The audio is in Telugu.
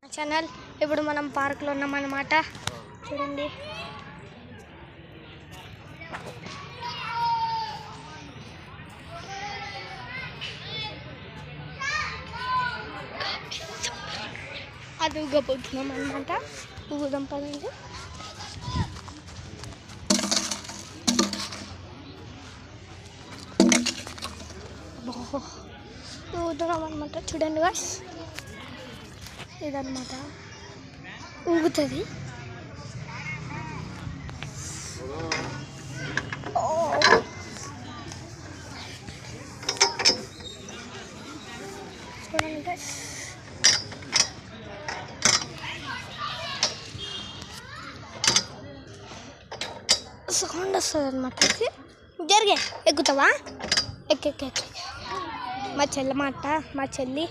ఛానల్ ఇప్పుడు మనం పార్క్ లో ఉన్నాం అన్నమాట. చూడండి అది ఊగబోతున్నాం అన్నమాట. ఊగుదాం పదండి. ఊగుతున్నాం అన్నమాట. చూడండి గాయ్స్, ఇదన్నమాట ఊగుతుంది. చూడండి గాయ్స్, సౌండ్ వస్తుంది అన్నమాట. జరిగే ఎక్కుతావా? ఎక్కెక్కె మా చెల్లి మాట, మా చెల్లి